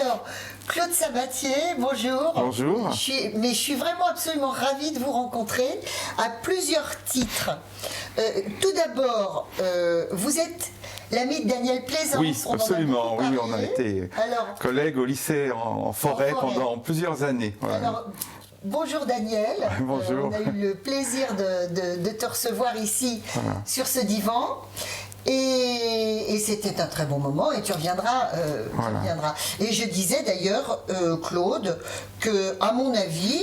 Alors, Claude Sabatier, bonjour. Bonjour. Je suis vraiment absolument ravie de vous rencontrer à plusieurs titres. Tout d'abord, vous êtes l'ami de Daniel Plaisance. Oui, absolument. Oui, on a été collègues au lycée en forêt pendant plusieurs années. Voilà. Alors, bonjour Daniel. Bonjour. On a eu le plaisir de te recevoir ici sur ce divan. Et c'était un très bon moment et tu reviendras. Et je disais d'ailleurs, Claude, que à mon avis,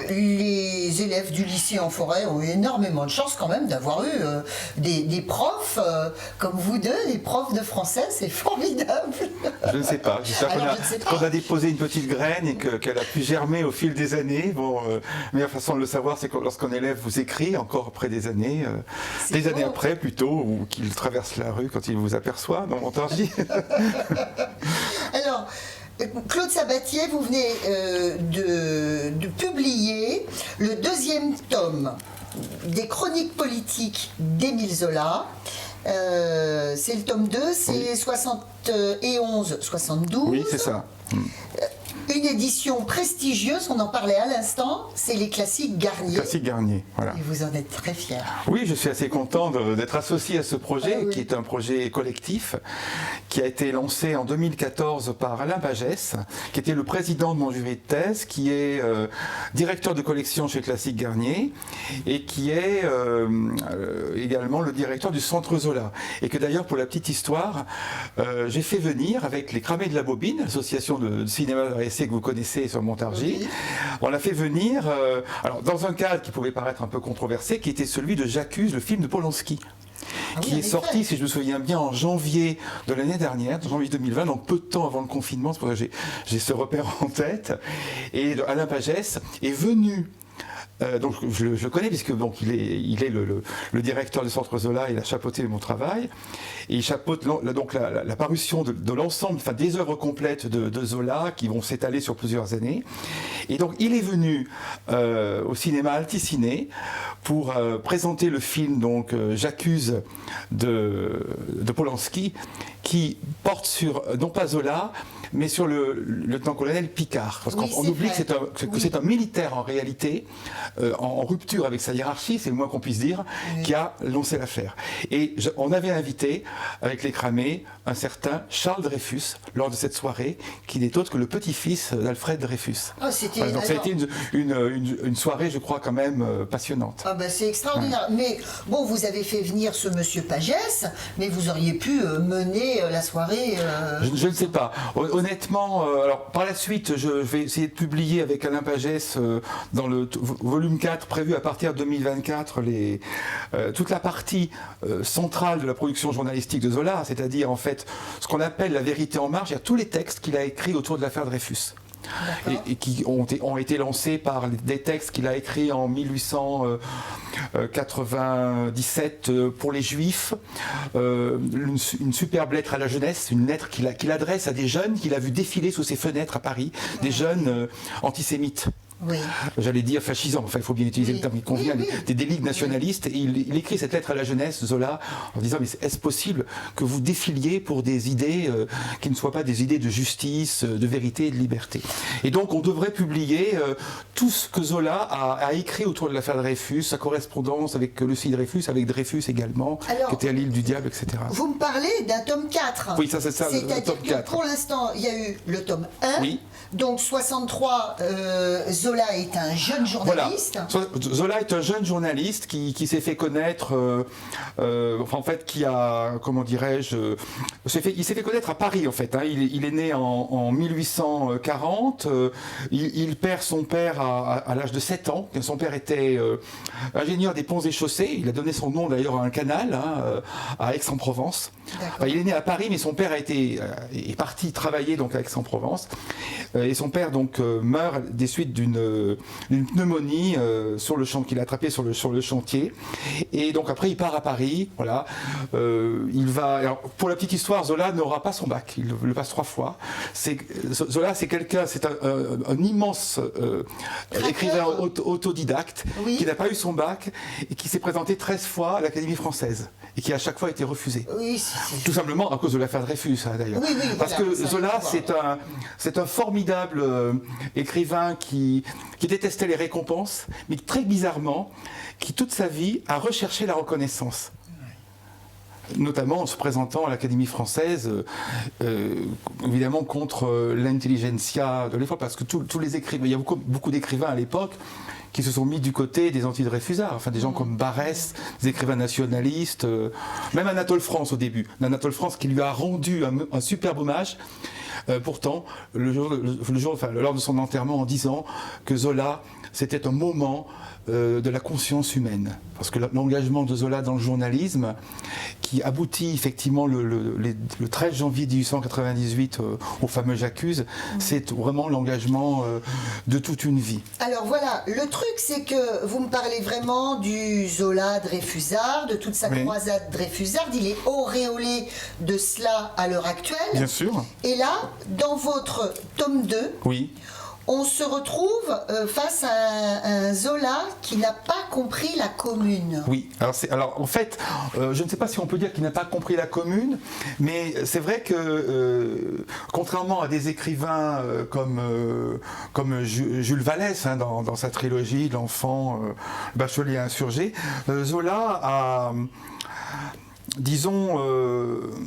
les élèves du lycée en forêt ont eu énormément de chance quand même d'avoir eu des profs comme vous deux, des profs de français, c'est formidable. Je ne sais pas, j'espère qu'on a déposé une petite graine et qu'elle a pu germer au fil des années. Bon, la meilleure façon de le savoir, c'est que lorsqu'un élève vous écrit, encore après des années après plutôt, ou qu'il traverse la rue quand il vous aperçoit dans Montargis. Alors, Claude Sabatier, vous venez de publier le 2e tome des chroniques politiques d'Émile Zola. C'est le tome 2, c'est 71-72. Oui, c'est ça. Une édition prestigieuse, on en parlait à l'instant, c'est les Classiques Garnier. Classiques Garnier, voilà. Et vous en êtes très fiers. Oui, je suis assez content d'être associé à ce projet, qui est un projet collectif, qui a été lancé en 2014 par Alain Pagès, qui était le président de mon jury de thèse, qui est directeur de collection chez Classiques Garnier, et qui est également le directeur du Centre Zola. Et que d'ailleurs, pour la petite histoire, j'ai fait venir avec les Cramés de la Bobine, l'association de cinéma de que vous connaissez sur Montargis. Oui. On l'a fait venir alors, dans un cadre qui pouvait paraître un peu controversé, qui était celui de J'accuse, le film de Polanski. Qui est sorti, si je me souviens bien, en janvier de l'année dernière, en janvier 2020, donc peu de temps avant le confinement, c'est pour ça que j'ai ce repère en tête. Et Alain Pagès est venu. Donc je le connais puisque donc il est le directeur du Centre Zola, il a chapeauté mon travail et il chapeaute donc la parution de l'ensemble, enfin des œuvres complètes de Zola qui vont s'étaler sur plusieurs années. Et donc il est venu au cinéma Alticiné pour présenter le film donc J'accuse de Polanski, qui porte sur non pas Zola mais sur le lieutenant-colonel Picard. Parce qu'on oublie que c'est un militaire en réalité, en rupture avec sa hiérarchie, c'est le moins qu'on puisse dire, qui a lancé l'affaire. Et on avait invité, avec les Cramés, un certain Charles Dreyfus, lors de cette soirée, qui n'est autre que le petit-fils d'Alfred Dreyfus. Oh, voilà, donc ça a été une soirée, je crois, quand même passionnante. Ah ben, c'est extraordinaire. Ouais. Mais bon, vous avez fait venir ce monsieur Pagès, mais vous auriez pu mener la soirée... Je ne sais pas. Honnêtement, alors par la suite, je vais essayer de publier avec Alain Pagès dans le volume 4 prévu à partir de 2024 toute la partie centrale de la production journalistique de Zola, c'est-à-dire en fait ce qu'on appelle la vérité en marche. Il y a tous les textes qu'il a écrits autour de l'affaire Dreyfus. Et qui ont été lancés par des textes qu'il a écrits en 1897 pour les Juifs, une superbe lettre à la jeunesse, une lettre qu'il adresse à des jeunes qu'il a vu défiler sous ses fenêtres à Paris, des jeunes antisémites. Oui. J'allais dire fascisant, enfin il faut bien utiliser le terme qui convient, des délits nationalistes. Et il écrit cette lettre à la jeunesse, Zola, en disant mais est-ce possible que vous défiliez pour des idées qui ne soient pas des idées de justice, de vérité et de liberté. Et donc on devrait publier tout ce que Zola a écrit autour de l'affaire Dreyfus, sa correspondance avec Lucie Dreyfus, avec Dreyfus également, qui était à l'île du Diable, etc. Vous me parlez d'un tome 4. Oui, ça c'est ça, le tome 4. Pour l'instant, il y a eu le tome 1. Oui. Donc 63, Zola est un jeune journaliste. Voilà. Zola est un jeune journaliste qui s'est fait connaître, enfin en fait qui a, comment dirais-je, il s'est fait connaître à Paris en fait. Hein. Il est né en 1840. Il perd son père à l'âge de 7 ans. Son père était ingénieur des ponts et chaussées. Il a donné son nom d'ailleurs à un canal à Aix-en-Provence. Enfin, il est né à Paris, mais son père est parti travailler donc à Aix-en-Provence. Et son père donc meurt des suites d'une pneumonie sur le champ qu'il a attrapé sur le chantier. Et donc après il part à Paris. Voilà. Il va. Alors, pour la petite histoire, Zola n'aura pas son bac. Il le passe 3 fois. Zola, c'est quelqu'un, c'est un immense écrivain autodidacte qui n'a pas eu son bac et qui s'est présenté 13 fois à l'Académie française et qui a à chaque fois été refusé. Oui, Tout simplement à cause de l'affaire Dreyfus, hein, d'ailleurs. Oui, parce voilà, que Zola, c'est un formidable écrivain qui détestait les récompenses, mais très bizarrement, qui toute sa vie a recherché la reconnaissance. Notamment en se présentant à l'Académie française, évidemment contre l'intelligentsia de l'époque, parce que tous les écrivains, il y a beaucoup d'écrivains à l'époque qui se sont mis du côté des anti-Dreyfusards, enfin des gens comme Barrès, des écrivains nationalistes, même Anatole France au début. Anatole France qui lui a rendu un superbe hommage, pourtant, lors de son enterrement, en disant que Zola, c'était un moment de la conscience humaine. Parce que l'engagement de Zola dans le journalisme, qui aboutit effectivement le 13 janvier 1898 au fameux J'accuse, c'est vraiment l'engagement de toute une vie. Alors voilà, le truc c'est que vous me parlez vraiment du Zola Dreyfusard, de toute sa croisade Dreyfusarde, il est auréolé de cela à l'heure actuelle. Bien sûr. Et là, dans votre tome 2, oui. On se retrouve face à un Zola qui n'a pas compris la Commune. Oui, alors en fait, je ne sais pas si on peut dire qu'il n'a pas compris la Commune, mais c'est vrai que, contrairement à des écrivains comme Jules Vallès, hein, dans sa trilogie, L'Enfant, Bachelier insurgé, Zola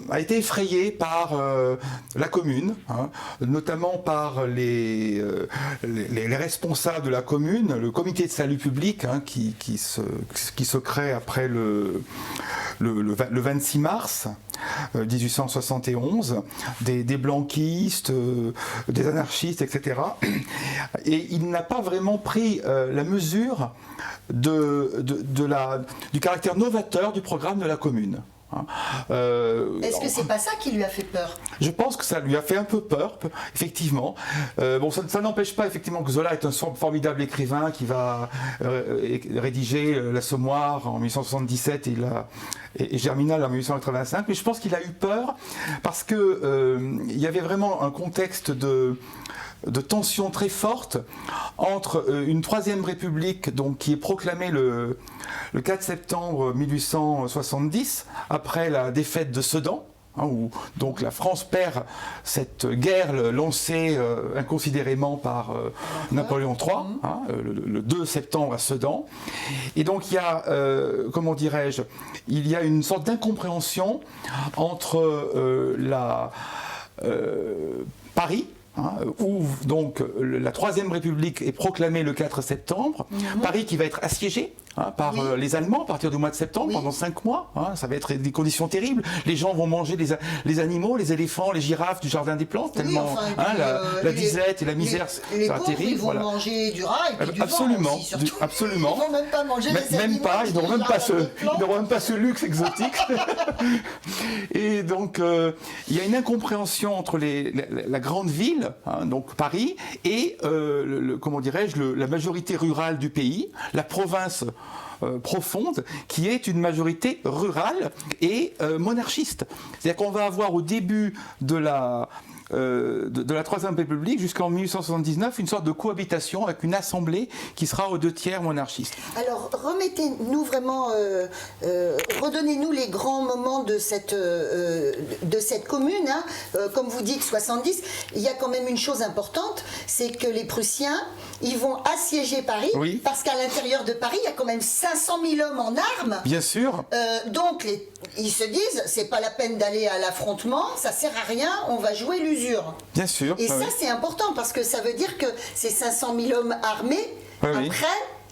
a été effrayé par la Commune, hein, notamment par les responsables de la Commune, le comité de salut public, hein, qui se crée après le 26 mars 1871, des blanquistes, des anarchistes, etc. Et il n'a pas vraiment pris la mesure du caractère novateur du programme de la Commune. Est-ce que c'est pas ça qui lui a fait peur? Je pense que ça lui a fait un peu peur, effectivement. Bon, ça n'empêche pas effectivement que Zola est un formidable écrivain qui va rédiger l'Assommoir en 1877 et Germinal en 1885. Mais je pense qu'il a eu peur parce que il y avait vraiment un contexte de tension très forte entre une troisième république donc, qui est proclamée le 4 septembre 1870, après la défaite de Sedan, hein, où donc la France perd cette guerre lancée inconsidérément par Napoléon III, hein, le 2 septembre à Sedan. Et donc il y a, comment dirais-je, il y a une sorte d'incompréhension entre Paris, hein, où donc la Troisième République est proclamée le 4 septembre, Paris qui va être assiégé, hein, par les Allemands à partir du mois de septembre, pendant 5 mois, hein, ça va être des conditions terribles, les gens vont manger les animaux, les éléphants, les girafes du jardin des plantes, tellement la disette et la misère, les sera pauvres, terrible. Ils vont manger du rat et puis du absolument, vent aussi, surtout. Absolument. Ils vont même pas manger les animaux, ils n'auront même pas ce luxe exotique. Et donc il y a une incompréhension entre la grande ville, hein, donc Paris, et comment dirais-je, la majorité rurale du pays, la province profonde, qui est une majorité rurale et monarchiste. C'est-à-dire qu'on va avoir au début de la Troisième République jusqu'en 1879 une sorte de cohabitation avec une assemblée qui sera aux 2/3 monarchiste. Alors remettez-nous vraiment, redonnez-nous les grands moments de cette commune, hein. Comme vous dites 70, il y a quand même une chose importante, c'est que les Prussiens, ils vont assiéger Paris, parce qu'à l'intérieur de Paris, il y a quand même 500 000 hommes en armes. Bien sûr. Donc ils se disent, c'est pas la peine d'aller à l'affrontement, ça sert à rien, on va jouer l'usure. Bien sûr. Et ça c'est important parce que ça veut dire que ces 500 000 hommes armés, après,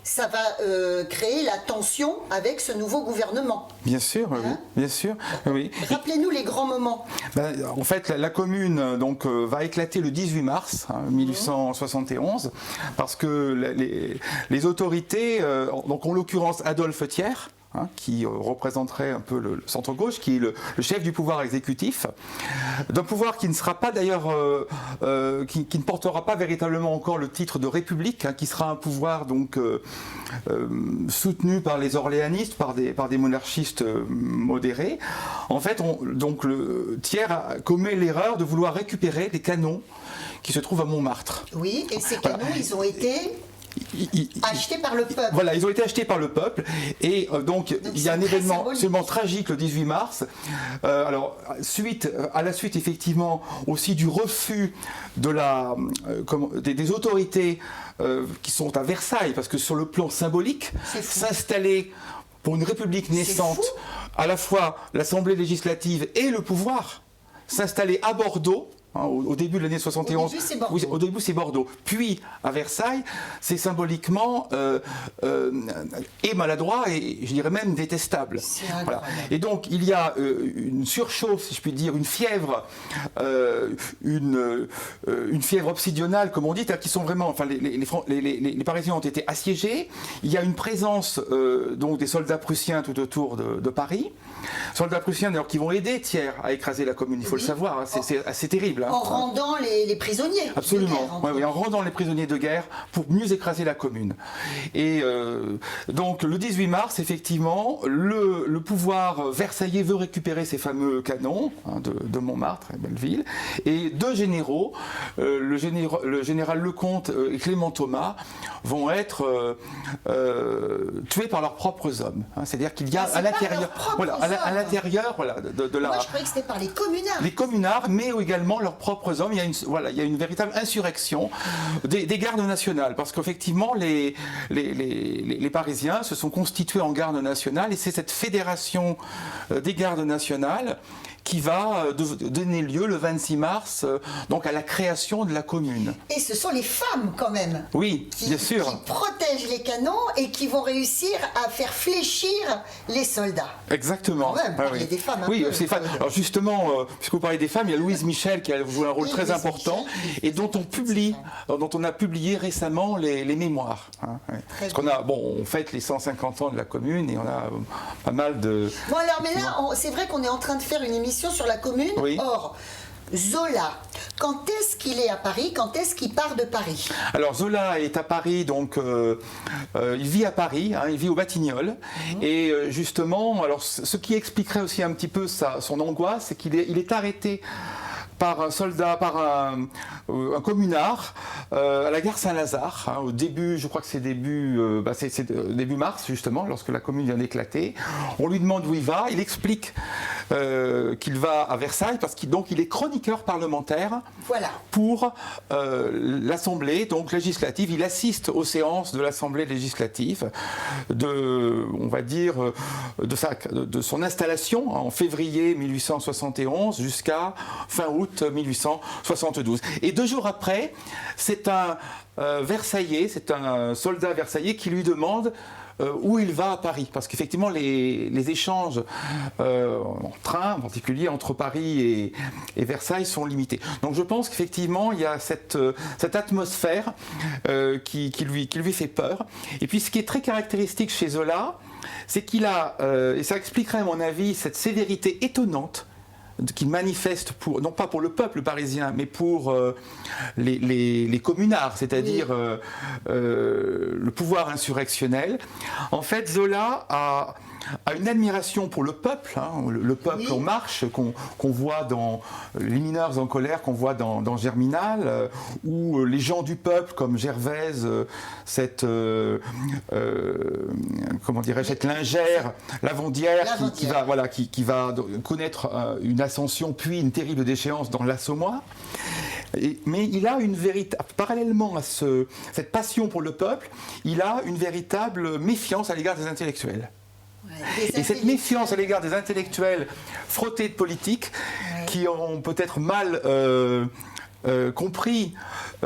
ça va créer la tension avec ce nouveau gouvernement. Bien sûr, hein? Bien sûr. Oui. Rappelez-nous les grands moments. En fait, la commune donc, va éclater le 18 mars 1871 parce que les autorités, donc en l'occurrence Adolphe Thiers, hein, qui représenterait un peu le centre-gauche, qui est le chef du pouvoir exécutif, d'un pouvoir qui ne sera pas d'ailleurs, qui ne portera pas véritablement encore le titre de République, hein, qui sera un pouvoir donc soutenu par les orléanistes, par des monarchistes modérés. En fait, Thiers commet l'erreur de vouloir récupérer les canons qui se trouvent à Montmartre. Oui, et ces canons, ils ont été... Achetés par le peuple. Voilà, ils ont été achetés par le peuple. Et donc il y a un événement absolument tragique le 18 mars. Alors, à la suite, effectivement, aussi du refus des autorités qui sont à Versailles, parce que sur le plan symbolique, s'installer pour une république naissante, à la fois l'Assemblée législative et le pouvoir, s'installer à Bordeaux, au début de l'année 71, au début c'est Bordeaux, puis à Versailles, c'est symboliquement et maladroit et je dirais même détestable. Voilà. Et donc il y a une surchauffe, si je puis dire, une fièvre obsidionale, comme on dit, qui sont vraiment, enfin les Parisiens ont été assiégés. Il y a une présence donc des soldats prussiens tout autour de Paris. Soldats prussiens d'ailleurs qui vont aider Thiers à écraser la Commune, il faut le savoir, hein, c'est assez terrible. En rendant les prisonniers. Absolument, de guerre, en rendant les prisonniers de guerre pour mieux écraser la Commune. Et donc le 18 mars, effectivement, le pouvoir versaillais veut récupérer ces fameux canons de Montmartre, Belleville, et deux généraux, le général Lecomte et Clément Thomas, vont être tués par leurs propres hommes. C'est-à-dire qu'il y a à l'intérieur, à l'intérieur de la... Moi, je croyais que c'était par les communards. Les communards, mais également leurs propres hommes. Il y a une véritable insurrection des gardes nationales, parce qu'effectivement, les Parisiens se sont constitués en garde nationale, et c'est cette fédération des gardes nationales qui va donner lieu le 26 mars donc à la création de la Commune. Et ce sont les femmes quand même. Oui, bien sûr. Qui protègent les canons et qui vont réussir à faire fléchir les soldats. Exactement. Quand même, parler des femmes. Oui, c'est femmes. Alors justement, puisque vous parlez des femmes, il y a Louise Michel qui a joué un rôle très important et dont on a publié récemment les mémoires. Parce qu'on on fête les 150 ans de la Commune et on a pas mal de... Bon alors, mais là, c'est vrai qu'on est en train de faire une émission sur la Commune. Oui. Or, Zola, quand est-ce qu'il est à Paris? Quand est-ce qu'il part de Paris? Alors Zola est à Paris, donc il vit à Paris, il vit au Batignolles. Et justement, alors ce qui expliquerait aussi un petit peu son angoisse, c'est qu'il est arrêté par un soldat, par un communard à la gare Saint-Lazare, au début, je crois que c'est début mars justement, lorsque la Commune vient d'éclater. On lui demande où il va, il explique qu'il va à Versailles parce qu'il est chroniqueur parlementaire pour l'Assemblée donc législative. Il assiste aux séances de l'Assemblée législative de son installation en février 1871 jusqu'à fin août 1872. Et 2 jours après, c'est un Versaillais, c'est un soldat versaillais qui lui demande où il va à Paris, parce qu'effectivement les échanges en train, en particulier entre Paris et Versailles, sont limités. Donc je pense qu'effectivement il y a cette atmosphère qui lui fait peur. Et puis ce qui est très caractéristique chez Zola, c'est qu'il a, et ça expliquerait à mon avis cette sévérité étonnante qu'il manifeste non pas pour le peuple parisien, mais pour les communards, c'est-à-dire le pouvoir insurrectionnel. En fait, Zola a une admiration pour le peuple, le peuple en marche, qu'on voit dans Les mineurs en colère, qu'on voit dans Germinal, ou les gens du peuple comme Gervaise, cette lingère, Lavandière, qui va connaître une ascension puis une terrible déchéance dans l'Assommoir. Mais il a parallèlement à cette passion pour le peuple, il a une véritable méfiance à l'égard des intellectuels. Et cette méfiance à l'égard des intellectuels frottés de politique, qui ont peut-être mal compris,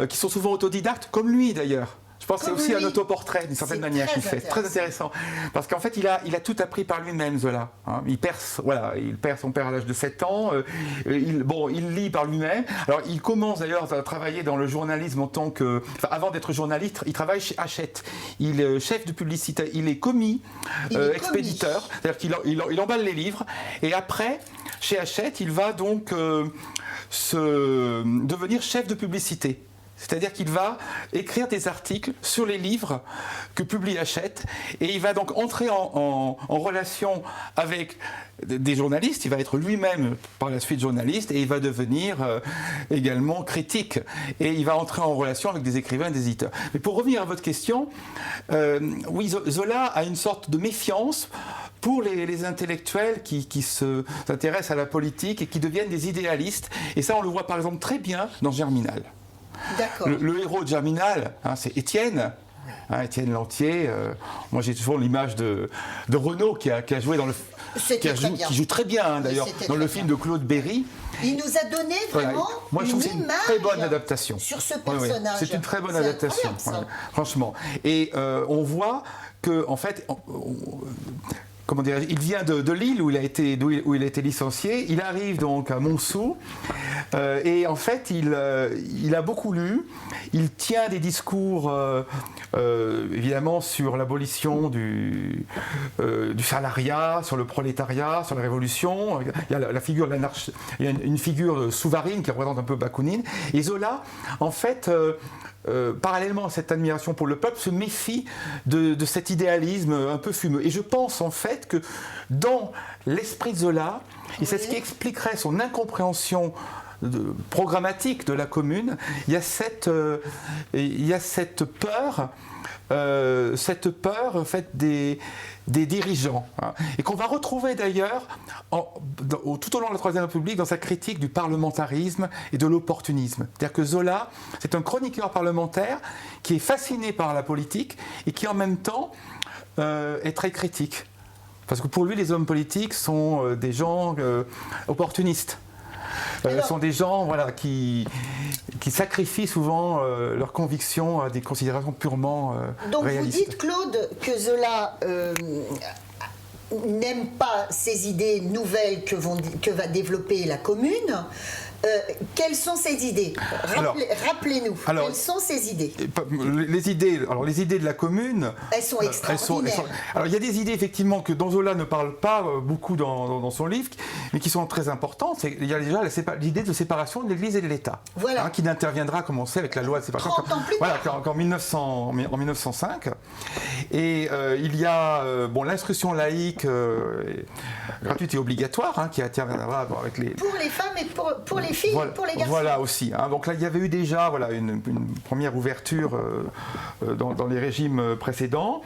qui sont souvent autodidactes, comme lui d'ailleurs. Je pense que c'est aussi un autoportrait d'une certaine manière qu'il fait. Très intéressant. Parce qu'en fait, il a tout appris par lui-même, Zola. Il perd son père à l'âge de 7 ans. Il lit par lui-même. Alors, il commence d'ailleurs à travailler dans le journalisme avant d'être journaliste, il travaille chez Hachette. Il est chef de publicité. Il est commis, expéditeur. C'est-à-dire qu'il emballe les livres. Et après, chez Hachette, il va donc devenir chef de publicité. C'est-à-dire qu'il va écrire des articles sur les livres que publie Hachette, et il va donc entrer en relation avec des journalistes. Il va être lui-même par la suite journaliste, et il va devenir également critique, et il va entrer en relation avec des écrivains, des éditeurs. Mais pour revenir à votre question, oui, Zola a une sorte de méfiance pour les intellectuels qui s'intéressent à la politique et qui deviennent des idéalistes, et ça on le voit par exemple très bien dans Germinal. Le héros de Germinal, c'est Étienne. Étienne Lantier. Moi, j'ai toujours l'image de Renaud qui a joué dans le. Qui joue très bien d'ailleurs dans le film de Claude Berry. Il nous a donné vraiment Moi, je trouve que c'est une très bonne adaptation. Sur ce personnage. C'est une très bonne adaptation, franchement. Et on voit que, en fait. Comment dire, il vient de Lille où il a été licencié. Il arrive donc à Montsou et en fait il a beaucoup lu. Il tient des discours évidemment sur l'abolition du salariat, sur le prolétariat, sur la révolution. Il y a la figure de l'anarchie, il y a une figure Souvarine qui représente un peu Bakounine. Et Zola, en fait. Parallèlement à cette admiration pour le peuple, se méfie de cet idéalisme un peu fumeux. Et je pense en fait que dans l'esprit de Zola, et c'est ce qui expliquerait son incompréhension programmatique de la commune, il y a cette peur en fait des dirigeants, et qu'on va retrouver d'ailleurs tout au long de la Troisième République dans sa critique du parlementarisme et de l'opportunisme. C'est-à-dire que Zola, c'est un chroniqueur parlementaire qui est fasciné par la politique et qui en même temps est très critique. Parce que pour lui, les hommes politiques sont des gens opportunistes. Sont des gens qui sacrifient souvent leurs convictions à des considérations purement donc réalistes. Vous dites, Claude, que Zola n'aime pas ces idées nouvelles que va développer la commune. Quelles sont ces idées ? Rappelez-nous, quelles sont ces idées ? Les idées de la commune... Elles sont extraordinaires. Alors, il y a des idées, effectivement, que dont Zola ne parle pas beaucoup dans son livre, mais qui sont très importantes. Il y a déjà l'idée de séparation de l'Église et de l'État, qui n'interviendra, comme on sait, avec la loi de séparation... 30 ans plus tard. En 1905. Et il y a l'instruction laïque gratuite et obligatoire, qui interviendra avec les... Pour les femmes et pour les filles, pour les garçons. Voilà aussi. Donc là, il y avait eu déjà une première ouverture dans les régimes précédents.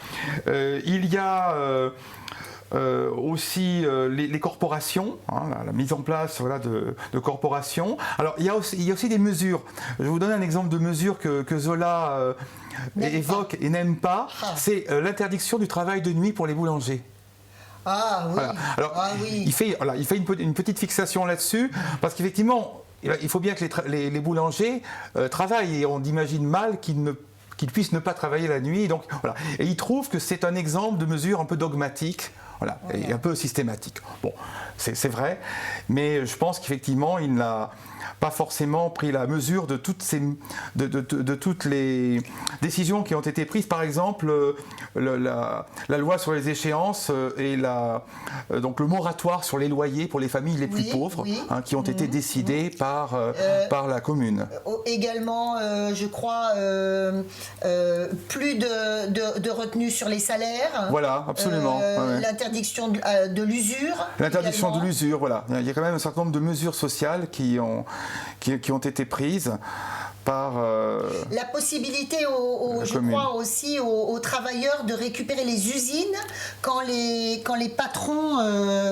Il y a aussi les corporations, la mise en place de corporations. Alors il y a aussi des mesures. Je vais vous donner un exemple de mesure que Zola évoque et n'aime pas. C'est l'interdiction du travail de nuit pour les boulangers. Ah oui. Voilà. Alors, oui. Il fait une petite fixation là-dessus, parce qu'effectivement, il faut bien que les boulangers travaillent, et on imagine mal qu'ils puissent ne pas travailler la nuit. Donc, voilà. Et il trouve que c'est un exemple de mesure un peu dogmatique, et un peu systématique. Bon, c'est vrai, mais je pense qu'effectivement, il n'a pas forcément pris la mesure de toutes les décisions qui ont été prises. Par exemple, la loi sur les échéances et donc le moratoire sur les loyers pour les familles les plus pauvres, qui ont été décidés par la commune. Également, je crois, plus de retenue sur les salaires. Voilà, absolument. L'interdiction de l'usure. L'interdiction de l'usure, voilà. Il y a quand même un certain nombre de mesures sociales qui ont été prises par... La possibilité, je crois aussi, aux travailleurs de récupérer les usines quand les patrons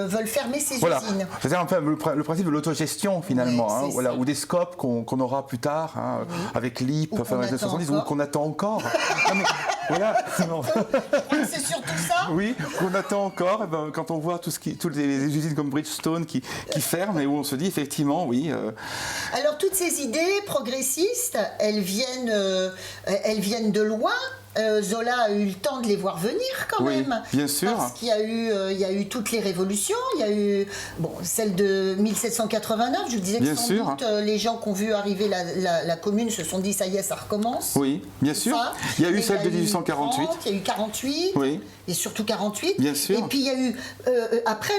veulent fermer ces usines. C'est un peu le principe de l'autogestion, finalement, ou des scopes qu'on aura plus tard, avec l'IP, fin des années 70, ou qu'on attend encore. Je crois que c'est surtout ça. Oui, qu'on attend encore, quand on voit toutes les usines comme Bridgestone qui ferment, et où on se dit, effectivement, oui... Alors, toutes ces idées progressistes, elles viennent de loin. Zola a eu le temps de les voir venir quand même. Bien sûr. Parce qu'il y a eu toutes les révolutions. Il y a eu celle de 1789. Je vous disais que sans doute les gens qui ont vu arriver la commune se sont dit ça y est, ça recommence. Oui, bien sûr. Il y a eu celle de 1848. Il y a eu 48. Oui. Et surtout 48. Bien sûr. Et puis il y a eu après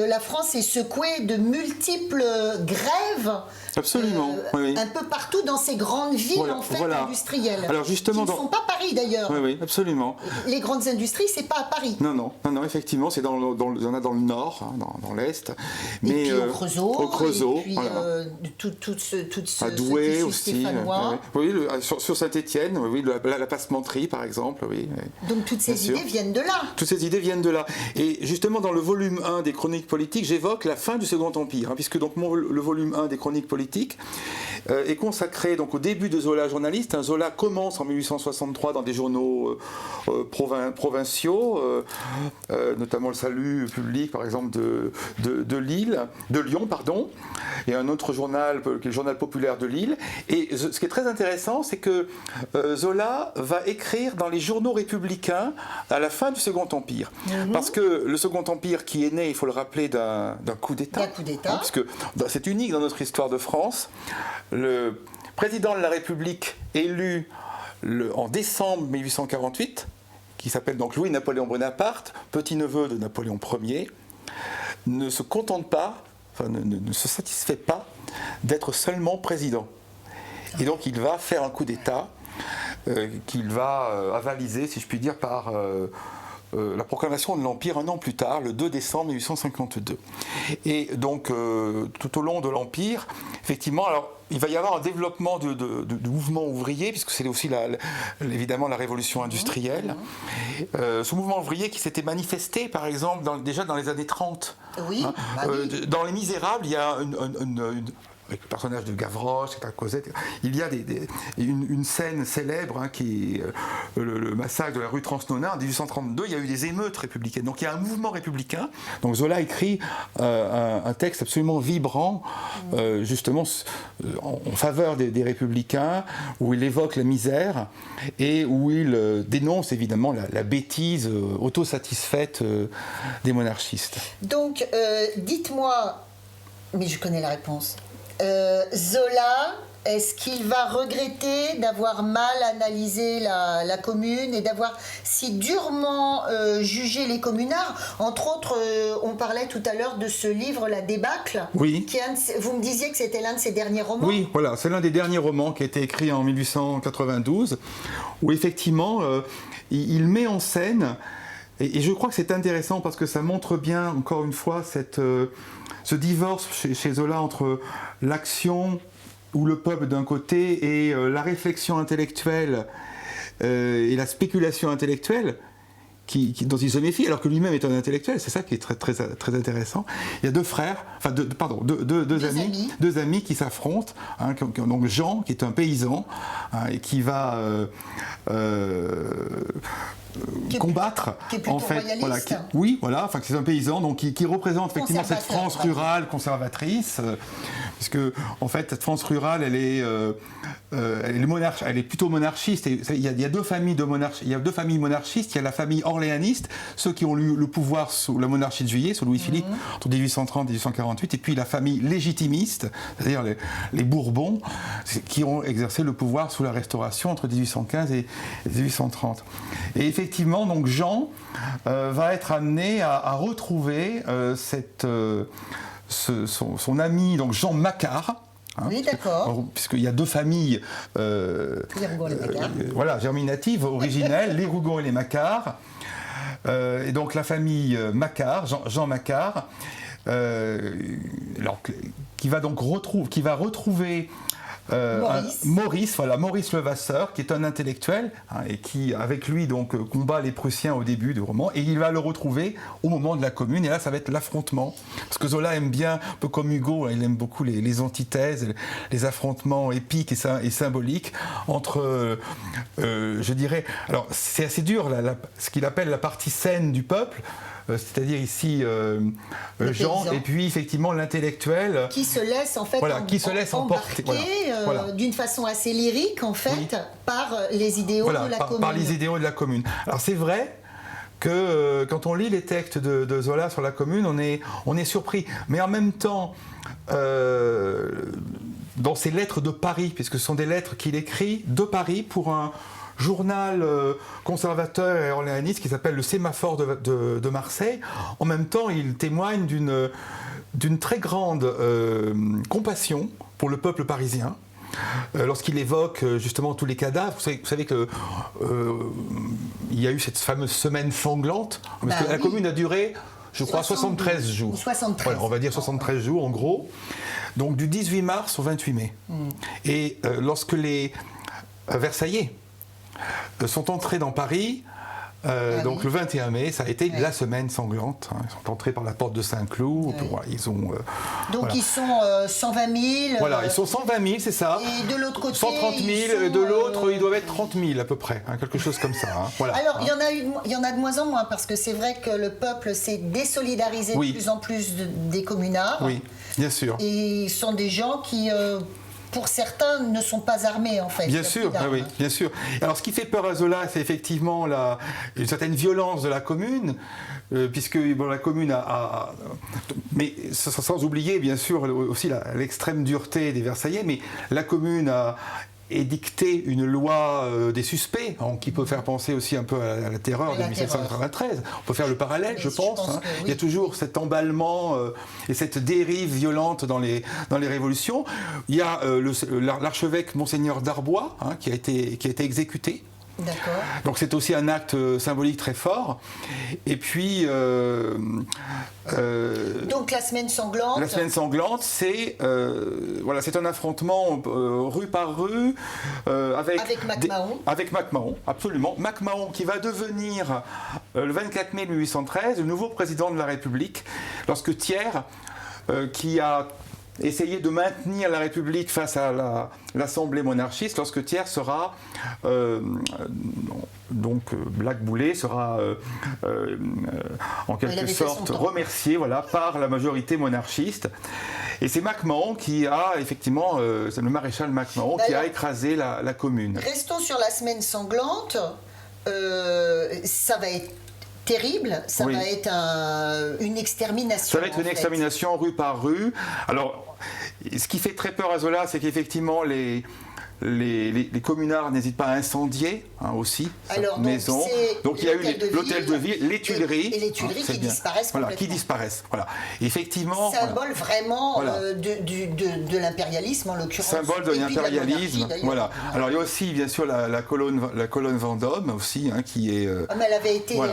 la France est secouée de multiples grèves Absolument. Un peu partout dans ces grandes villes industrielles. Alors justement, qui ne sont pas Paris d'ailleurs. Oui, absolument. Les grandes industries, c'est pas à Paris. Non, effectivement, c'est il y en a dans le nord, dans l'est. Mais au Creusot. Et puis, tout ce à Douai aussi. Oui, sur Saint-Étienne, la Passementerie par exemple. Oui. Donc toutes ces idées viennent de là. Toutes ces idées viennent de là. Et justement, dans le volume 1 des Chroniques politiques, j'évoque la fin du Second Empire, puisque donc le volume 1 des Chroniques politiques est consacré donc au début de Zola journaliste. Zola commence en 1863 dans des journaux provinciaux, notamment le Salut public par exemple de Lyon, et un autre journal qui est le Journal populaire de Lille. Et ce qui est très intéressant, c'est que Zola va écrire dans les journaux républicains à la fin du Second Empire. Parce que le Second Empire qui est né, il faut le rappeler, d'un coup d'État. Parce que c'est unique dans notre histoire de France. Le président de la République élu en décembre 1848, qui s'appelle donc Louis-Napoléon Bonaparte, petit-neveu de Napoléon Ier, ne se contente pas, ne se satisfait pas d'être seulement président. Et donc il va faire un coup d'État qu'il va avaliser, si je puis dire, par la proclamation de l'Empire un an plus tard, le 2 décembre 1852. Et donc, tout au long de l'Empire, effectivement, alors, il va y avoir un développement de mouvements ouvriers, puisque c'est aussi évidemment la révolution industrielle. Ce mouvement ouvrier qui s'était manifesté, par exemple, déjà dans les années 30. Oui, dans Les Misérables, il y a avec le personnage de Gavroche, Cosette, il y a une scène célèbre qui est le massacre de la rue Transnonain en 1832. Il y a eu des émeutes républicaines. Donc il y a un mouvement républicain. Donc Zola écrit un texte absolument vibrant, justement en faveur des républicains, où il évoque la misère et où il dénonce évidemment la bêtise autosatisfaite des monarchistes. Donc dites-moi, mais je connais la réponse. Zola, est-ce qu'il va regretter d'avoir mal analysé la commune et d'avoir si durement jugé les communards? Entre autres, on parlait tout à l'heure de ce livre, La Débâcle. Oui. Vous me disiez que c'était l'un de ses derniers romans. Oui, voilà, c'est l'un des derniers romans qui a été écrit en 1892, où effectivement, il met en scène, et je crois que c'est intéressant parce que ça montre bien, encore une fois, ce divorce chez Zola entre l'action ou le peuple d'un côté et la réflexion intellectuelle et la spéculation intellectuelle dont il se méfie, alors que lui-même est un intellectuel. C'est ça qui est très, très, très intéressant. Il y a deux amis qui s'affrontent, donc Jean, qui est un paysan, et qui va combattre, qui est plutôt royaliste. C'est un paysan donc qui représente effectivement cette France rurale conservatrice, puisque en fait cette France rurale elle est plutôt monarchiste. Et il y a deux familles monarchistes. Il y a la famille orléaniste, ceux qui ont eu le pouvoir sous la monarchie de Juillet, sous Louis-Philippe, entre 1830 et 1848, et puis la famille légitimiste, c'est-à-dire les Bourbons, qui ont exercé le pouvoir sous la Restauration entre 1815 et 1830. Et effectivement, donc Jean va être amené à retrouver son ami, donc Jean Macquart. Oui, d'accord. Puisqu'il y a deux familles germinatives, originelles, les Rougon et les Macquart. Et donc la famille Macquart, Jean Macquart, qui va retrouver Maurice Levasseur, qui est un intellectuel et qui, avec lui, donc, combat les Prussiens au début du roman, et il va le retrouver au moment de la Commune, et là, ça va être l'affrontement. Parce que Zola aime bien, un peu comme Hugo, il aime beaucoup les antithèses, les affrontements épiques et symboliques entre, je dirais, alors c'est assez dur, ce qu'il appelle la partie saine du peuple, c'est-à-dire ici Jean, et puis effectivement l'intellectuel qui se laisse en fait embarquer d'une façon assez lyrique en fait par les idéaux de la commune. Par les idéaux de la commune. Alors c'est vrai que quand on lit les textes de Zola sur la commune, on est surpris, mais en même temps dans ses lettres de Paris, puisque ce sont des lettres qu'il écrit de Paris pour journal conservateur et orléaniste qui s'appelle Le Sémaphore de Marseille. En même temps, il témoigne d'une très grande compassion pour le peuple parisien. Lorsqu'il évoque justement tous les cadavres, vous savez que il y a eu cette fameuse semaine sanglante, parce que la commune a duré, je crois, 73 jours. 73. Voilà, on va dire 73 jours en gros. Donc du 18 mars au 28 mai. Et lorsque les Versaillais sont entrés dans Paris, donc le 21 mai, ça a été la semaine sanglante. Ils sont entrés par la porte de Saint-Cloud. Voilà, ils ont. Donc ils sont 120 000. Voilà, ils sont 120 000, c'est ça. Et de l'autre côté. 130 000, de l'autre, ils doivent être 30 000 à peu près, quelque chose comme ça. Voilà. Alors il y en a de moins en moins parce que c'est vrai que le peuple s'est désolidarisé de plus en plus des communards. Oui, bien sûr. Et ce sont des gens qui. Pour certains, ne sont pas armés, en fait. Bien sûr, oui, bien sûr. Alors, ce qui fait peur à Zola, c'est effectivement une certaine violence de la commune, puisque la commune mais sans oublier, bien sûr, aussi l'extrême dureté des Versaillais, mais la commune a édicté une loi des suspects, qui peut faire penser aussi un peu à la terreur de 1793. On peut faire le parallèle, je pense. Oui. Il y a toujours cet emballement et cette dérive violente dans les révolutions. Il y a l'archevêque Monseigneur Darbois qui a été exécuté. D'accord. Donc c'est aussi un acte symbolique très fort. Et puis donc la semaine sanglante. La semaine sanglante, c'est c'est un affrontement rue par rue avec MacMahon. Avec MacMahon, absolument. MacMahon qui va devenir le 24 mai 1813 le nouveau président de la République, lorsque Thiers, qui a essayer de maintenir la République face à l'Assemblée monarchiste, lorsque Thiers sera blackboulé, sera en quelque sorte remercié par la majorité monarchiste. Et c'est MacMahon qui a effectivement, c'est le maréchal MacMahon qui a écrasé la commune. Restons sur la semaine sanglante. Ça va être terrible, ça va être une extermination. Ça va être une extermination rue par rue. Alors, ce qui fait très peur à Zola, c'est qu'effectivement, les communards n'hésitent pas à incendier aussi cette maison. Donc il y a eu l'hôtel de ville, les Tuileries. Et les Tuileries qui disparaissent complètement. Qui disparaissent. Voilà. Effectivement. Symbole vraiment de l'impérialisme en l'occurrence. Symbole de l'impérialisme. Voilà. Alors il y a aussi bien sûr la colonne Vendôme aussi qui est.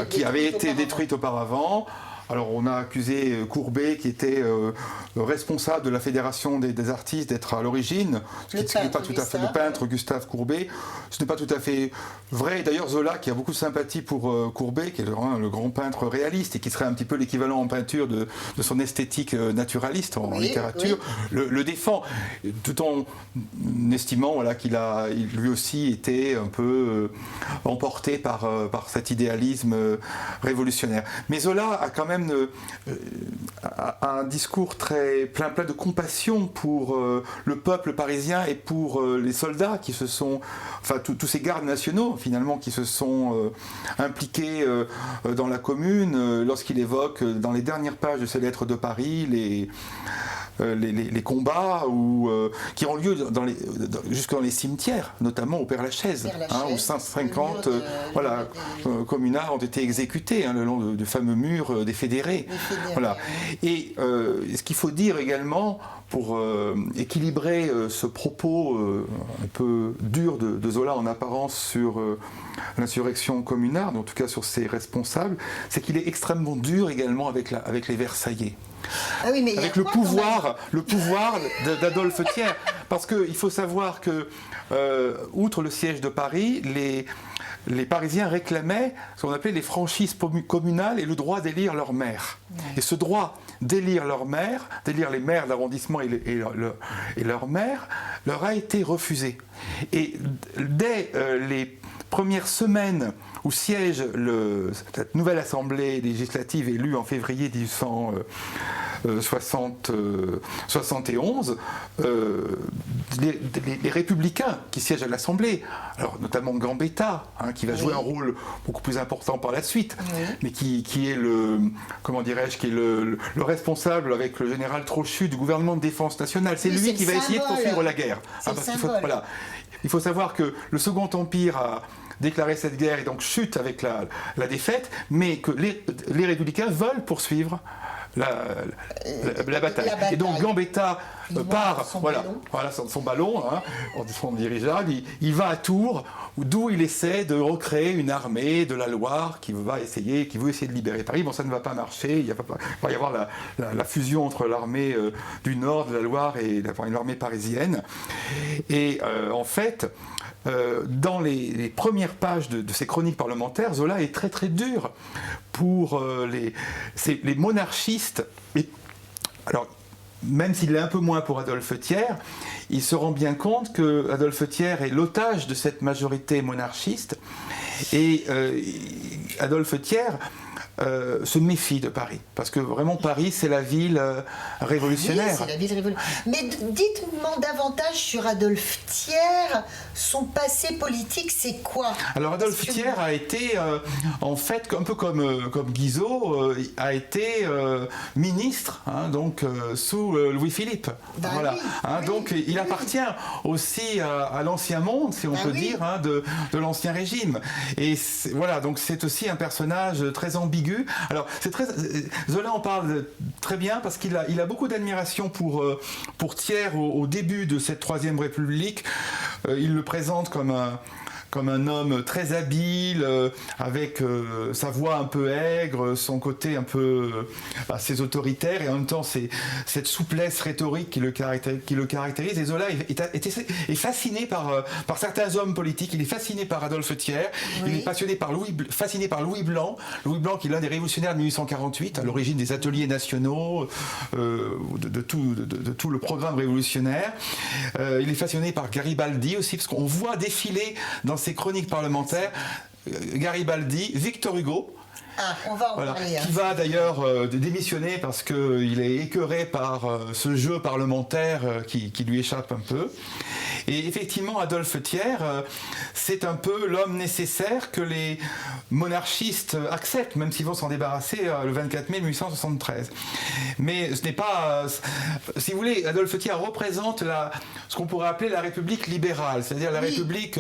Qui avait été détruite auparavant. Alors on a accusé Courbet, qui était responsable de la Fédération des artistes, d'être à l'origine, ce qui n'est pas tout à fait le peintre Gustave Courbet. Ce n'est pas tout à fait vrai. D'ailleurs Zola, qui a beaucoup de sympathie pour Courbet, qui est le grand peintre réaliste et qui serait un petit peu l'équivalent en peinture de son esthétique naturaliste en littérature, le défend, tout en estimant qu'il a lui aussi été un peu emporté par cet idéalisme révolutionnaire. Mais Zola a quand même un discours très plein de compassion pour le peuple parisien et pour les soldats qui se sont, tous ces gardes nationaux finalement qui se sont impliqués dans la commune, lorsqu'il évoque dans les dernières pages de ses lettres de Paris les combats qui ont lieu jusque dans les cimetières, notamment au Père-Lachaise, où 150 communards ont été exécutés le long du fameux mur des fédérés. Voilà. Et ce qu'il faut dire également, pour équilibrer ce propos un peu dur de Zola en apparence sur l'insurrection communarde, en tout cas sur ses responsables, c'est qu'il est extrêmement dur également avec les Versaillais. Avec le pouvoir d'Adolphe Thiers. Parce qu'il faut savoir que, outre le siège de Paris, les Parisiens réclamaient ce qu'on appelait les franchises communales et le droit d'élire leur maire. Et ce droit d'élire leur maire, d'élire les maires d'arrondissement et leur maire, leur a été refusé. Et dès les premières semaines où siège cette nouvelle assemblée législative élue en février 1871, les républicains qui siègent à l'Assemblée, alors notamment Gambetta, qui va jouer un rôle beaucoup plus important par la suite, mais qui est le responsable avec le général Trochu du gouvernement de défense nationale. C'est lui qui va essayer de poursuivre la guerre. Il faut savoir que le Second Empire déclarer cette guerre et donc chute avec la défaite, mais que les républicains veulent poursuivre la bataille. Et donc Gambetta part, son ballon, hein, son dirigeable, il va à Tours, d'où il essaie de recréer une armée de la Loire qui veut essayer de libérer Paris. Bon, ça ne va pas marcher, il va y avoir la fusion entre l'armée du Nord, de la Loire et l'armée parisienne. Et en fait, dans les premières pages de ces chroniques parlementaires, Zola est très très dur pour les monarchistes. Alors, même s'il l'est un peu moins pour Adolphe Thiers, il se rend bien compte que Adolphe Thiers est l'otage de cette majorité monarchiste, et Adolphe Thiers se méfie de Paris, parce que vraiment Paris c'est la ville révolutionnaire. Oui, c'est la ville révolutionnaire. Mais dites-moi davantage sur Adolphe Thiers, son passé politique, c'est quoi? Alors Adolphe Thiers a été en fait un peu comme Guizot, a été ministre, hein, donc sous Louis-Philippe. Voilà. Oui, hein, oui, donc il appartient aussi à l'ancien monde, si on peut dire, hein, de l'ancien régime. Et voilà, donc c'est aussi un personnage très ambigu. Alors, Zola en parle très bien parce qu'il a beaucoup d'admiration pour Thiers au début de cette Troisième République. Il le présente comme un homme très habile, avec sa voix un peu aigre, son côté un peu assez autoritaire, et en même temps cette souplesse rhétorique qui le caractérise. Et Zola est fasciné par certains hommes politiques. Il est fasciné par Adolphe Thiers, il est fasciné par Louis Blanc. Louis Blanc qui est l'un des révolutionnaires de 1848, à l'origine des ateliers nationaux, de tout le programme révolutionnaire. Il est fasciné par Garibaldi aussi, parce qu'on voit défiler dans ses chroniques parlementaires Garibaldi, Victor Hugo. On va en parler. Qui va d'ailleurs démissionner parce qu'il est écœuré par ce jeu parlementaire qui lui échappe un peu. Et effectivement, Adolphe Thiers, c'est un peu l'homme nécessaire que les monarchistes acceptent, même s'ils vont s'en débarrasser le 24 mai 1873. Mais ce n'est pas... si vous voulez, Adolphe Thiers représente ce qu'on pourrait appeler la République libérale, c'est-à-dire la République,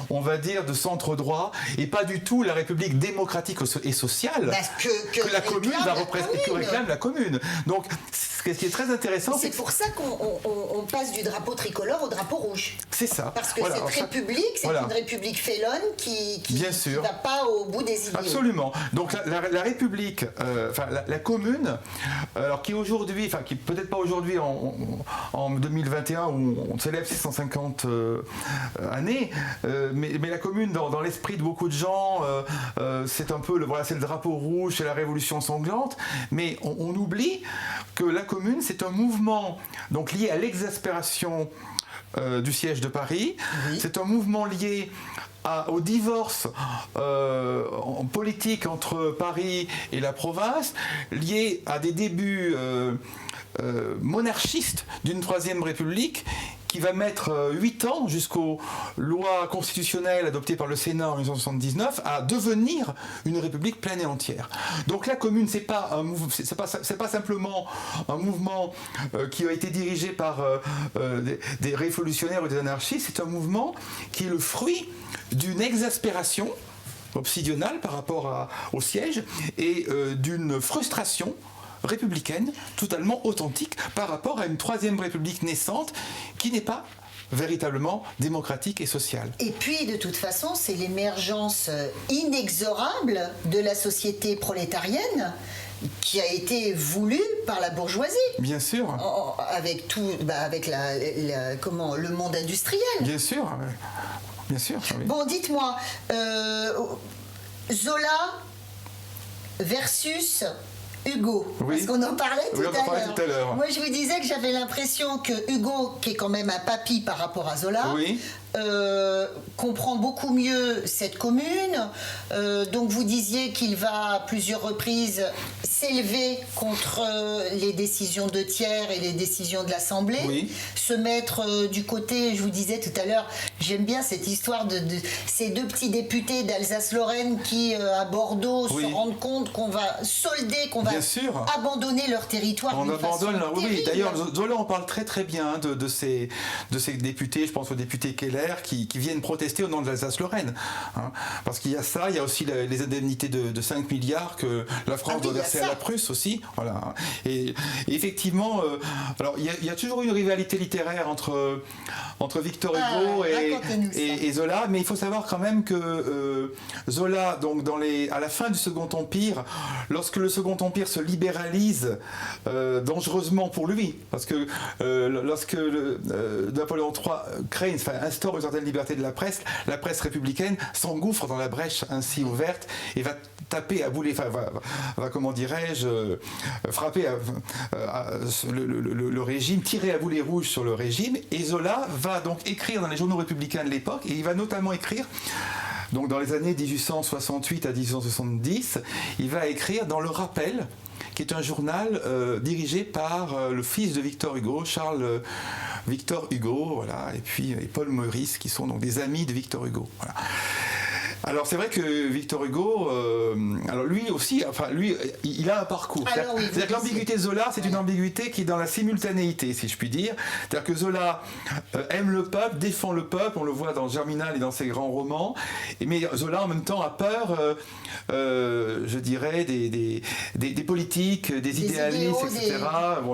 on va dire, de centre-droit, et pas du tout la République démocratique et sociale que la commune va représenter, que réclame la commune. Donc, ce qui est très intéressant... C'est pour ça qu'on passe du drapeau tricolore au drapeau rouge. C'est ça. Parce que cette république, c'est une république félonne qui ne va pas au bout des idées. Absolument. Donc la République, la commune, alors qui aujourd'hui, qui peut-être pas aujourd'hui en 2021 où on célèbre 650 années, mais la commune dans l'esprit de beaucoup de gens, c'est un peu c'est le drapeau rouge, c'est la révolution sanglante, mais on oublie que la commune c'est un mouvement donc lié à l'exaspération du siège de Paris. Oui. C'est un mouvement lié au divorce en politique entre Paris et la province, lié à des débuts monarchistes d'une Troisième République qui va mettre 8 ans jusqu'aux lois constitutionnelles adoptées par le Sénat en 1979 à devenir une république pleine et entière. Donc la commune, c'est pas simplement un mouvement qui a été dirigé par des révolutionnaires ou des anarchistes, c'est un mouvement qui est le fruit d'une exaspération obsidionale par rapport au siège et d'une frustration républicaine totalement authentique par rapport à une Troisième République naissante qui n'est pas véritablement démocratique et sociale. Et puis de toute façon, c'est l'émergence inexorable de la société prolétarienne qui a été voulue par la bourgeoisie. Bien sûr. Avec le monde industriel. Bien sûr. Bien sûr. Oui. Bon, dites-moi, Zola versus Hugo, oui. Parce qu'on en parlait tout à l'heure. Moi, je vous disais que j'avais l'impression que Hugo, qui est quand même un papy par rapport à Zola, oui. Comprend beaucoup mieux cette commune. Donc, vous disiez qu'il va à plusieurs reprises s'élever contre les décisions de Thiers et les décisions de l'Assemblée. Oui. Se mettre du côté, je vous disais tout à l'heure, j'aime bien cette histoire de ces deux petits députés d'Alsace-Lorraine qui, à Bordeaux, oui. se rendent compte qu'on va solder, qu'on va abandonner leur territoire. On abandonne leur... Oui, d'ailleurs, Zola en parle très très bien de ces députés, je pense aux députés Keller, littéraires qui viennent protester au nom de l'Alsace-Lorraine. Hein. Parce qu'il y a ça, il y a aussi les indemnités de 5 milliards que la France doit verser à la Prusse aussi. Voilà. Et effectivement, alors il y a toujours une rivalité littéraire entre Victor Hugo et Zola, mais il faut savoir quand même que Zola, donc à la fin du Second Empire, lorsque le Second Empire se libéralise dangereusement pour lui, parce que lorsque Napoléon III instaure une certaine liberté de la presse républicaine républicaine s'engouffre dans la brèche ainsi ouverte et va taper à boulet, va comment dirais-je, frapper le régime, tirer à boulet rouge sur le régime. Et Zola va donc écrire dans les journaux républicains de l'époque, et il va notamment écrire, donc dans les années 1868 à 1870, il va écrire dans Le Rappel, qui est un journal dirigé par le fils de Victor Hugo, Charles Victor Hugo, voilà, et Paul Meurice, qui sont donc des amis de Victor Hugo. Voilà. Alors c'est vrai que Victor Hugo, alors lui aussi, il a un parcours. C'est-à-dire que l'ambiguïté de Zola, c'est une ambiguïté qui est dans la simultanéité, si je puis dire. C'est-à-dire que Zola aime le peuple, défend le peuple, on le voit dans Germinal et dans ses grands romans, mais Zola en même temps a peur, je dirais, des politiques, des idéalistes, etc.,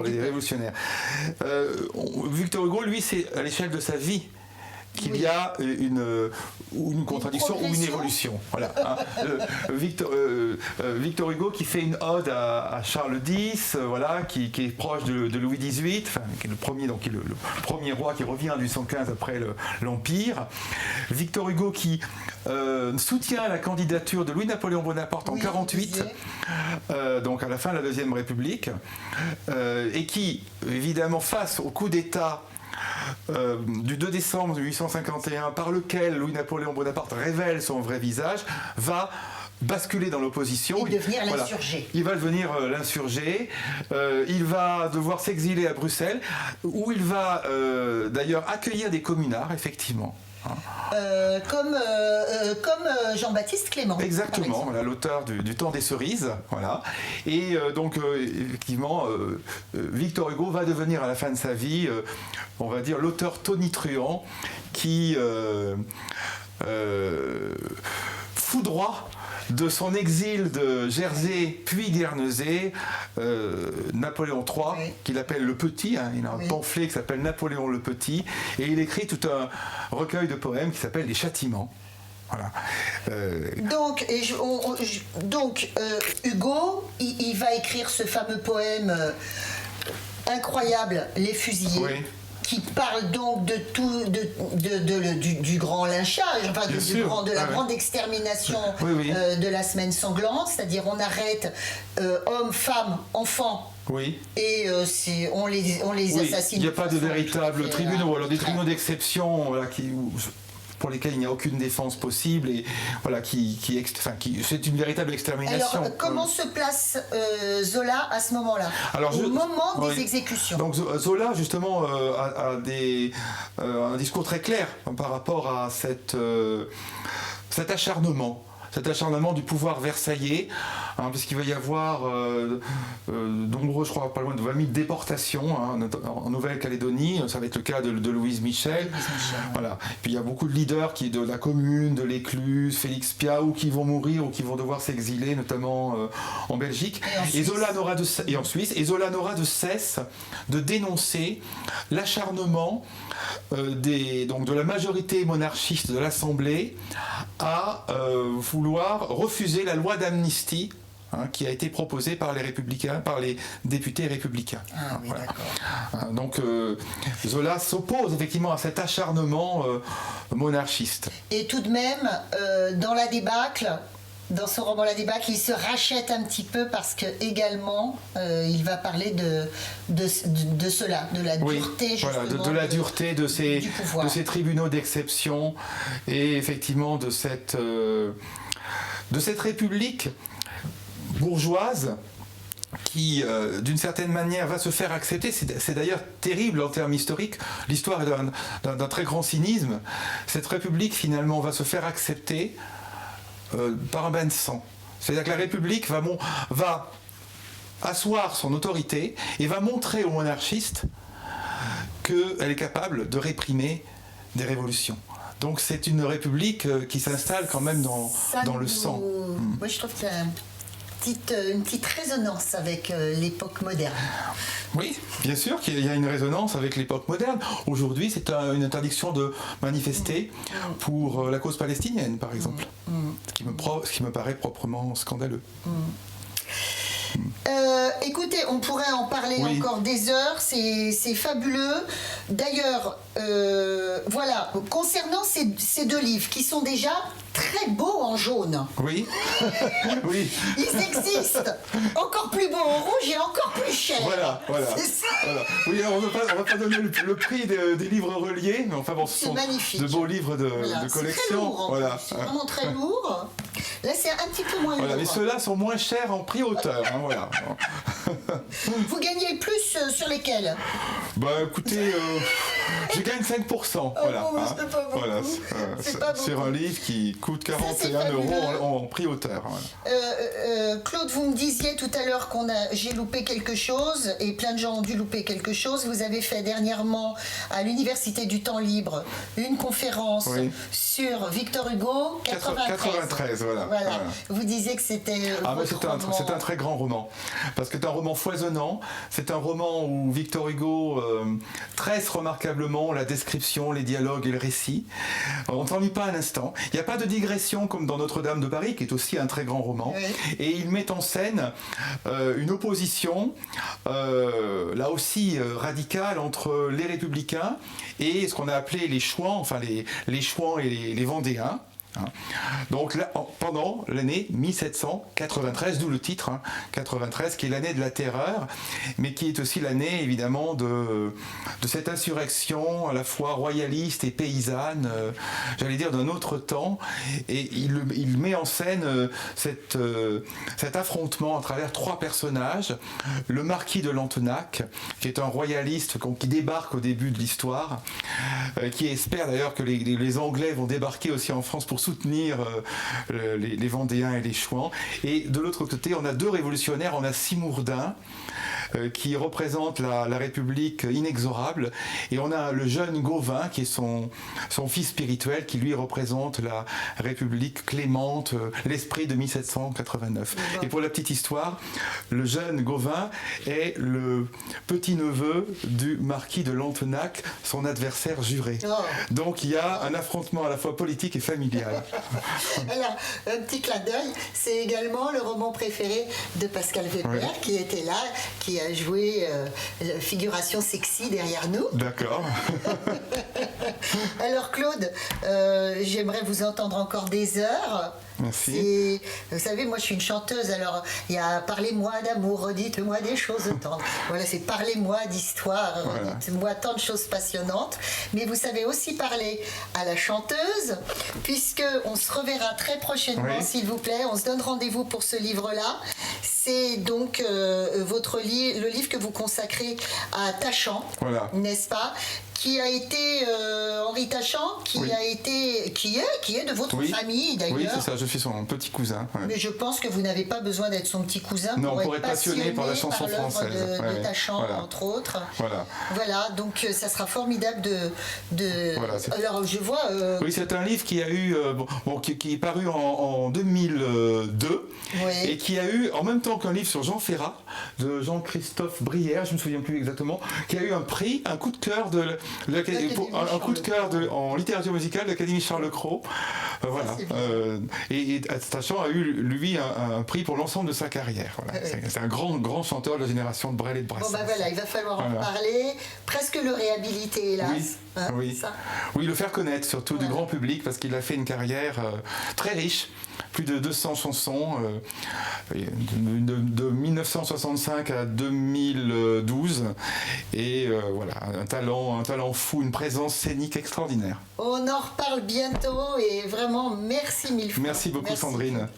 les révolutionnaires. Victor Hugo, lui, c'est à l'échelle de sa vie qu'il y a une contradiction ou une évolution. Voilà. Victor Hugo qui fait une ode à Charles X, voilà, qui est proche de Louis XVIII, qui est le premier roi qui revient en 1815 après l'Empire. Victor Hugo qui soutient la candidature de Louis-Napoléon Bonaparte en 1948, donc à la fin de la Deuxième République, et qui, évidemment, face au coup d'État du 2 décembre 1851, par lequel Louis-Napoléon Bonaparte révèle son vrai visage, va basculer dans l'opposition. Et devenir l'insurgé. Il va devenir l'insurgé. Il va devoir s'exiler à Bruxelles, où il va d'ailleurs accueillir des communards, effectivement. Comme Jean-Baptiste Clément. Exactement, voilà, l'auteur du Temps des Cerises, voilà. Et donc effectivement, Victor Hugo va devenir à la fin de sa vie, on va dire, l'auteur tonitruant qui foudroie de son exil de Jersey puis Guernesey, Napoléon III, qu'il appelle le Petit, il a un pamphlet qui s'appelle Napoléon le Petit, et il écrit tout un recueil de poèmes qui s'appelle Les Châtiments. Voilà. Donc, Hugo, il va écrire ce fameux poème incroyable, Les Fusillés. Oui. Qui parle donc du grand lynchage, de la grande extermination de la semaine sanglante, c'est-à-dire on arrête hommes, femmes, enfants. Oui. Et on les assassine. Il n'y a pas de véritables tribunaux, alors des tribunaux d'exception, voilà, pour lesquels il n'y a aucune défense possible, et voilà, c'est une véritable extermination. Alors, comment se place Zola à ce moment-là, au moment des exécutions? Donc Zola, justement, a un discours très clair par rapport à cet acharnement. Cet acharnement du pouvoir versaillais, puisqu'il va y avoir nombreux, je crois, pas loin de 20 000 déportations en Nouvelle-Calédonie. Ça va être le cas de Louise Michel. Voilà. Puis il y a beaucoup de leaders de la Commune, de l'Écluse, Félix Piaou, qui vont mourir ou qui vont devoir s'exiler, notamment en Belgique. Et Zola n'aura en Suisse. Et Zola n'aura de cesse de dénoncer l'acharnement de la majorité monarchiste de l'Assemblée à vouloir refuser la loi d'amnistie qui a été proposée par les républicains, par les députés républicains. Ah oui, voilà. D'accord. Donc Zola s'oppose effectivement à cet acharnement monarchiste. Et tout de même, dans son roman La Débâcle, il se rachète un petit peu parce que également il va parler de cela, de la dureté, justement, voilà, de la dureté de ces tribunaux d'exception, et effectivement de cette république bourgeoise qui, d'une certaine manière, va se faire accepter. C'est d'ailleurs terrible en termes historiques. L'histoire est d'un très grand cynisme. Cette république, finalement, va se faire accepter par un bain de sang. C'est-à-dire que la République va asseoir son autorité et va montrer aux monarchistes qu'elle est capable de réprimer des révolutions. Donc c'est une république qui s'installe quand même dans le sang. Moi je trouve qu'il y a une petite résonance avec l'époque moderne. Oui, bien sûr qu'il y a une résonance avec l'époque moderne. Aujourd'hui, c'est une interdiction de manifester pour la cause palestinienne, par exemple. Ce qui me paraît proprement scandaleux. Écoutez, on pourrait en parler encore des heures, c'est fabuleux. D'ailleurs, voilà, concernant ces deux livres qui sont déjà très beaux en jaune. Oui, oui. Ils existent encore plus beaux en rouge et encore plus chers. Voilà. C'est ça. Voilà. Oui, alors on va pas donner le prix des livres reliés, mais enfin bon, ce sont magnifique. de beaux livres de collection. C'est très lourd, voilà. C'est vraiment très lourd. Là, c'est un petit peu moins lourd. Mais ceux-là sont moins chers en prix auteur. Voilà. Vous gagnez le plus sur lesquels? Bah écoutez, je gagne 5%. Voilà, bon, c'est pas beaucoup. Voilà, C'est pas beaucoup. sur un livre qui coûte 41 € en prix auteur. Voilà. Claude, vous me disiez tout à l'heure j'ai loupé quelque chose, et plein de gens ont dû louper quelque chose. Vous avez fait dernièrement à l'Université du Temps Libre une conférence sur Victor Hugo, 93. Voilà. Vous disiez que c'était c'est un très grand roman, parce que c'est un roman foisonnant. C'est un roman où Victor Hugo tresse remarquablement la description, les dialogues et le récit. On ne s'ennuie pas un instant. Il n'y a pas de digression comme dans Notre-Dame de Paris, qui est aussi un très grand roman. Et il met en scène une opposition, là aussi radicale, entre les Républicains et ce qu'on a appelé les Chouans, enfin les Chouans et les Vendéens. Donc là, pendant l'année 1793, d'où le titre 93, qui est l'année de la terreur, mais qui est aussi l'année évidemment de cette insurrection à la fois royaliste et paysanne, j'allais dire d'un autre temps, et il met en scène cet affrontement à travers trois personnages: le marquis de Lantenac, qui est un royaliste qui débarque au début de l'histoire, qui espère d'ailleurs que les Anglais vont débarquer aussi en France pour soutenir les Vendéens et les Chouans. Et de l'autre côté, on a deux révolutionnaires. On a Simourdin, qui représente la République inexorable, et on a le jeune Gauvin, qui est son fils spirituel, qui lui représente la République clémente, l'esprit de 1789. Et pour la petite histoire, le jeune Gauvin est le petit-neveu du marquis de Lantenac, son adversaire juré. Donc il y a un affrontement à la fois politique et familial. Alors, un petit clin d'œil, c'est également le roman préféré de Pascal Weber, qui était là, qui a joué la figuration sexy derrière nous. D'accord. Alors Claude, j'aimerais vous entendre encore des heures. Merci. Vous savez, moi je suis une chanteuse, alors il y a parlez-moi d'amour, redites-moi des choses tendres. Voilà, c'est parlez-moi d'histoire, redites-moi tant de choses passionnantes. Mais vous savez aussi parler à la chanteuse, puisque on se reverra très prochainement, s'il vous plaît. On se donne rendez-vous pour ce livre-là. C'est donc le livre que vous consacrez à Tachant, n'est-ce pas? Qui a été Henri Tachant, qui est de votre famille d'ailleurs. Oui, c'est ça, je suis son petit cousin. Mais je pense que vous n'avez pas besoin d'être son petit cousin pour être passionné par la chanson française de Tachant, entre autres. Voilà, donc ça sera formidable de... Alors je vois... Oui, c'est un livre qui a eu, qui est paru en 2002, et qui a eu, en même temps qu'un livre sur Jean Ferrat, de Jean-Christophe Brière, je ne me souviens plus exactement, qui a eu un prix, un coup de cœur en littérature musicale de l'Académie Charles Cros. Et Tachant a eu, lui, un prix pour l'ensemble de sa carrière. C'est un grand chanteur de la génération de Brel et de Brassens. Il va falloir en parler, presque le réhabiliter, hélas. Oui, le faire connaître, surtout du grand public, parce qu'il a fait une carrière très riche, plus de 200 chansons, de 1965 à 2012, et un talent fou, une présence scénique extraordinaire. On en reparle bientôt, et vraiment merci mille fois. Merci beaucoup, Sandrine.